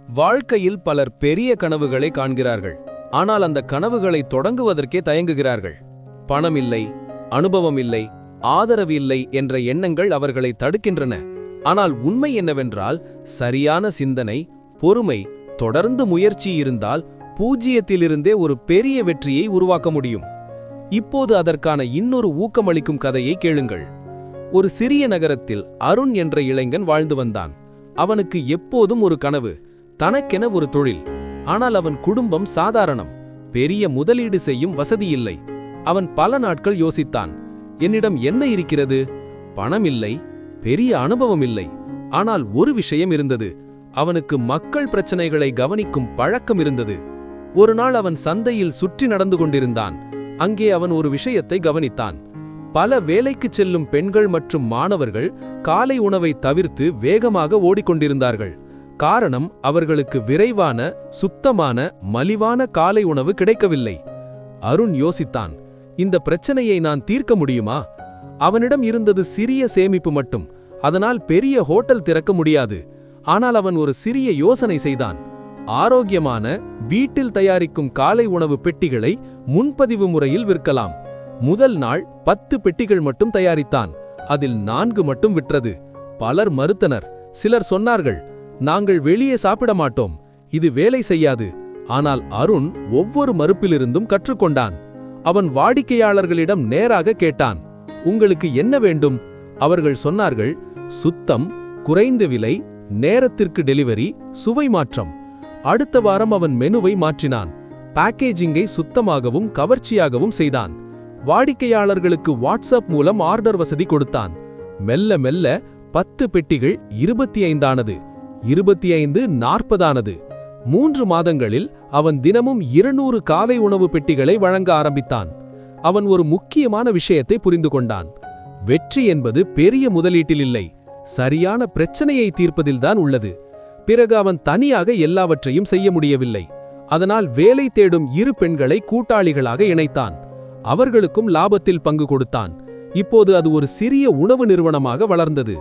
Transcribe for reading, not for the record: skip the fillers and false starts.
வாழ்க்கையில் பலர் பெரிய கனவுகளை காண்கிறார்கள். ஆனால் அந்த கனவுகளை தொடங்குவதற்கே தயங்குகிறார்கள். பணம் இல்லை, அனுபவம் இல்லை, ஆதரவு இல்லை என்ற எண்ணங்கள் அவர்களை தடுக்கின்றன. ஆனால் உண்மை என்னவென்றால், சரியான சிந்தனை, பொறுமை, தொடர்ந்து முயற்சி இருந்தால் பூஜ்ஜியத்திலிருந்தே ஒரு பெரிய வெற்றியை உருவாக்க முடியும். இப்போது அதற்கான இன்னொரு ஊக்கமளிக்கும் கதையை கேளுங்கள். ஒரு சிறிய நகரத்தில் அருண் என்ற இளைஞன் வாழ்ந்து வந்தான். அவனுக்கு எப்போதும் ஒரு கனவு, தனக்கென ஒரு தொழில். ஆனால் அவன் குடும்பம் சாதாரணம், பெரிய முதலீடு செய்யும் வசதி இல்லை. அவன் பல நாட்கள் யோசித்தான். என்னிடம் என்ன இருக்கிறது? பணம் இல்லை, பெரிய அனுபவம் இல்லை. ஆனால் ஒரு விஷயம் இருந்தது. அவனுக்கு மக்கள் பிரச்சனைகளை கவனிக்கும் பழக்கம் இருந்தது. ஒரு நாள் அவன் சந்தையில் சுற்றி நடந்து கொண்டிருந்தான். அங்கே அவன் ஒரு விஷயத்தை கவனித்தான். பல வேலைக்கு செல்லும் பெண்கள் மற்றும் மாணவர்கள் காலை உணவை தவிர்த்து வேகமாக ஓடிக்கொண்டிருந்தார்கள். காரணம், அவர்களுக்கு விரைவான, சுத்தமான, மலிவான காலை உணவு கிடைக்கவில்லை. அருண் யோசித்தான், இந்த பிரச்சனையை நான் தீர்க்க முடியுமா? அவனிடம் இருந்தது சிறிய சேமிப்பு மட்டும். அதனால் பெரிய ஹோட்டல் திறக்க முடியாது. ஆனால் அவன் ஒரு சிறிய யோசனை செய்தான். ஆரோக்கியமான, வீட்டில் தயாரிக்கும் காலை உணவு பெட்டிகளை முன்பதிவு முறையில் விற்கலாம். முதல் நாள் 10 பெட்டிகள் மட்டும் தயாரித்தான். அதில் 4 மட்டும் விற்றது. பலர் மறுத்தனர். சிலர் சொன்னார்கள், நாங்கள் வெளியே சாப்பிட மாட்டோம், இது வேலை செய்யாது. ஆனால் அருண் ஒவ்வொரு மறுப்பிலிருந்தும் கற்றுக்கொண்டான். அவன் வாடிக்கையாளர்களிடம் நேராக கேட்டான், உங்களுக்கு என்ன வேண்டும்? அவர்கள் சொன்னார்கள், சுத்தம், குறைந்த விலை, நேரத்திற்கு டெலிவரி, சுவை மாற்றம். அடுத்த வாரம் அவன் மெனுவை மாற்றினான். பேக்கேஜிங்கை சுத்தமாகவும் கவர்ச்சியாகவும் செய்தான். வாடிக்கையாளர்களுக்கு வாட்ஸ்அப் மூலம் ஆர்டர் வசதி கொடுத்தான். மெல்ல மெல்ல 10 பெட்டிகள் 25 ஆனது, 25 40 ஆனது. 3 மாதங்களில் அவன் தினமும் 200 காலை உணவு பெட்டிகளை வழங்க ஆரம்பித்தான். அவன் ஒரு முக்கியமான விஷயத்தை புரிந்து கொண்டான். வெற்றி என்பது பெரிய முதலீட்டில் இல்லை, சரியான பிரச்சனையை தீர்ப்பதில்தான் உள்ளது. பிறகு அவன் தனியாக எல்லாவற்றையும் செய்ய முடியவில்லை. அதனால் வேலை தேடும் 2 பெண்களை கூட்டாளிகளாக இணைத்தான். அவர்களுக்கும் லாபத்தில் பங்கு கொடுத்தான். இப்போது அது ஒரு சிறிய உணவு நிறுவனமாக வளர்ந்தது.